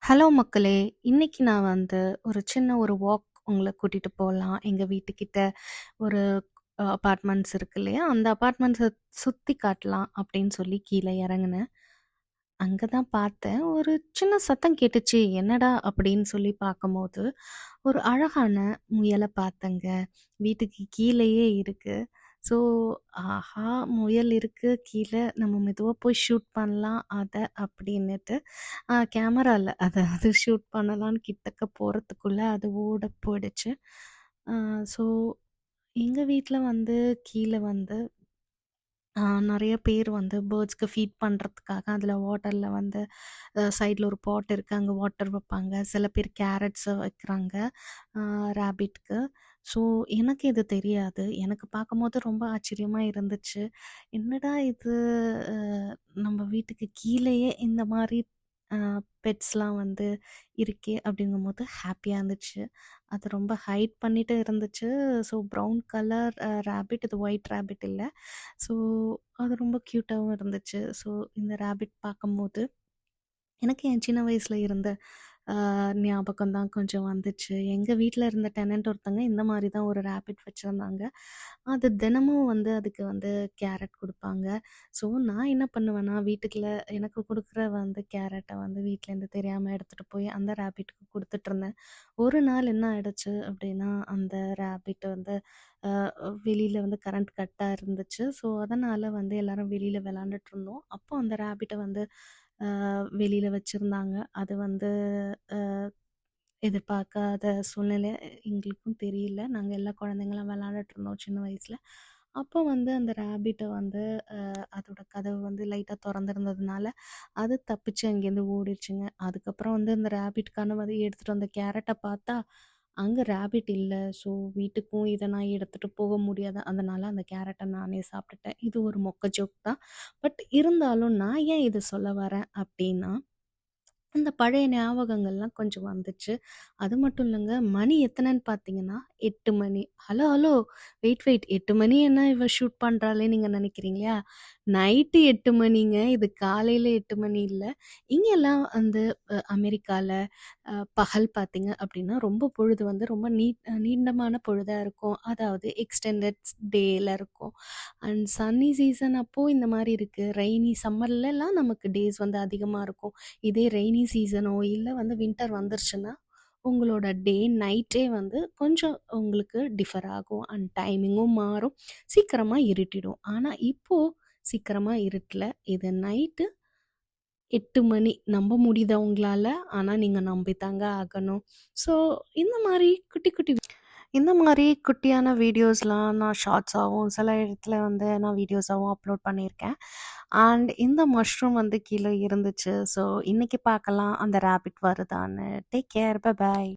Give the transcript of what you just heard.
Hello மக்களே! இன்னைக்கு நான் வந்து ஒரு சின்ன ஒரு வாக் உங்கள கூட்டிட்டு போலாம். எங்க வீட்டுக்கிட்ட ஒரு அபார்ட்மெண்ட்ஸ் இருக்கு இல்லையா? அந்த அபார்ட்மெண்ட்ஸ சுத்தி காட்டலாம் அப்படின்னு சொல்லி கீழ இறங்குனேன். அங்க தான் பார்த்தேன். ஒரு சின்ன சத்தம் கேட்டுச்சு. என்னடா அப்படின்னு சொல்லி பார்க்கும்போது, ஒரு அழகான முயல பார்த்தேங்க. வீட்டுக்கு கீழயே இருக்கு. ஸோ, ஆஹா! முயல் இருக்கு கீழ. நம்ம மெதுவா போய் ஷூட் பண்ணலாம் அத அப்படின்னுட்டு, கேமரால அதாவது ஷூட் பண்ணலான்னு கிட்டக்க போறதுக்குள்ள அது ஓட போயிடுச்சு. அ ஸோ, எங்க வீட்ல வந்து கீழ வந்து நெறைய பேர் வந்து பேர்ட்ஸ்க்கு ஃபீட் பண்றதுக்காக அதில வாட்டர்ல வந்து சைட்ல ஒரு பாட் இருக்கு. அங்க வாட்டர் வைப்பாங்க. சில பேர் கேரட்ஸ வைக்கிறாங்க ராபிட்க்கு. ஸோ, எனக்கு இது தெரியாது. எனக்கு பார்க்கும்போது ரொம்ப ஆச்சரியமா இருந்துச்சு. என்னடா இது அ நம்ம வீட்டுக்கு கீழயே இந்த மாரி அ பெட்ஸ்லாம் வந்து இருக்கே! அப்படிங்கும்போது ஹேப்பியா இருந்துச்சு. அது ரொம்ப ஹைட் பண்ணிட்டு இருந்துச்சு. ஸோ, ப்ரவுன் கலர் ராபிட் இது ஒயிட் ராபிட் இல்ல. ஸோ, அது ரொம்ப க்யூட்டாவும் இருந்துச்சு. ஸோ, இந்த ராபிட் பார்க்கும்போது, எனக்கு என் சின்ன வயசுல இருந்த அ ஞாபகம் தான் கொஞ்சம் வந்துச்சு. எங்க வீட்ல இருந்த டெனன்ட் ஒருத்தங்க இந்த மாரி தான் ஒரு ராபிட் வச்சிருந்தாங்க. அது தினமும் வந்து அதுக்கு வந்து கேரட் குடுப்பாங்க. ஸோ, நான் என்ன பண்ணுவேன்னா, வீட்டுக்குள்ள எனக்கு குடுக்குற வந்து கேரட்ட வந்து வீட்லேருந்து தெரியாம எடுத்துட்டு போய் அந்த ராபிட்க்கு குடுத்துட்டுருந்தேன். ஒரு நாள் என்ன ஆயிடுச்சு அப்டின்னா, அந்த ராபிட் வந்து அ வெளியில வந்து கரண்ட் கட்டா இருந்துச்சு. ஸோ, அதனால வந்து எல்லாரும் வெளியில விளையாண்டுட்டுருந்தோம். அப்போ அந்த ராபிட்ட வந்து வெளியில வச்சிருந்தாங்க. அது வந்து அ எதிர்பார்க்காத சூழ்நிலை எங்களுக்கும் தெரியல. நாங்க எல்லா குழந்தைங்கலாம் விளையாண்டுட்டு இருந்தோம் சின்ன வயசுல. அப்போ வந்து அந்த ராபிட்ட வந்து அதோட கதவு வந்து லைட்டா தொறந்திருந்ததுனால, அது தப்பிச்சு அங்கேருந்து ஓடிருச்சுங்க. அதுக்கப்புறம் வந்து அந்த ராபிட்கான வந்து எடுத்துட்டு வந்த கேரட்ட பார்த்தா, அங்க ராபிட் இல்ல. ஸோ வீட்டுக்கும் இத நான் எடுத்துட்டு போக முடியாது. அதனால அந்த கேரட்ட நானே சாப்பிட்டுட்டேன். இது ஒரு மொக்க ஜோக் தான். பட் இருந்தாலும் நான் ஏன் இத சொல்ல வரேன் அப்டின்னா, அந்த பழைய ஞாபகங்கள்லாம் கொஞ்சம் வந்துச்சு. அது மட்டும் இல்லங்க, மணி எத்தனன்னு பார்த்தீங்கன்னா, 8 மணி. Hello, hello! வெயிட். 8 மணி என்ன இவ ஷூட் பண்றாளேன்னு நீங்க நெனைக்கிறீங்களா? நைட்டு 8 மணிங்க. இது காலையில 8 மணி இல்ல. இங்கெல்லாம் வந்து அமெரிக்கால பகல் பார்த்தீங்க அப்டின்னா, ரொம்ப பொழுது வந்து ரொம்ப நீண்டமான பொழுதா இருக்கும். அதாவது எக்ஸ்டெண்டட் டேல இருக்கும். அண்ட் சன்னி சீசன் அப்போ இந்த மாரி இருக்கு. ரெய்னி சம்மர்லலாம் நமக்கு டேஸ் வந்து அதிகமா இருக்கும். இதே ரெய்னி சீசனோ இல்ல வந்து வின்டர் வந்துருச்சுன்னா, உங்களோட டே, நைட்டே வந்து கொஞ்சம் உங்களுக்கு டிஃபர் ஆகும். அண்ட் டைமிங்கும் மாறும். சீக்கிரமா இருட்டிடும். ஆனா இப்போ சீக்கிரமா இருட்டல. இது நைட்டு 8 மணி. நம்ப முடியுதா உங்களால? ஆனா நீங்க நம்பித்தாங்க ஆகணும். ஸோ இந்த மாரி இந்த மாரி குட்டியான வீடியோஸ்லாம் நான் ஷார்ட்ஸாவும், சில இடத்துல வந்து நான் வீடியோஸாவும் அப்லோட் பண்ணியிருக்கேன். அண்ட் இந்த மஷ்ரூம் வந்து கீழ இருந்துச்சு. ஸோ இன்னைக்கு பார்க்கலாம் அந்த ராபிட் வருதான்னு. Take care. பாய்.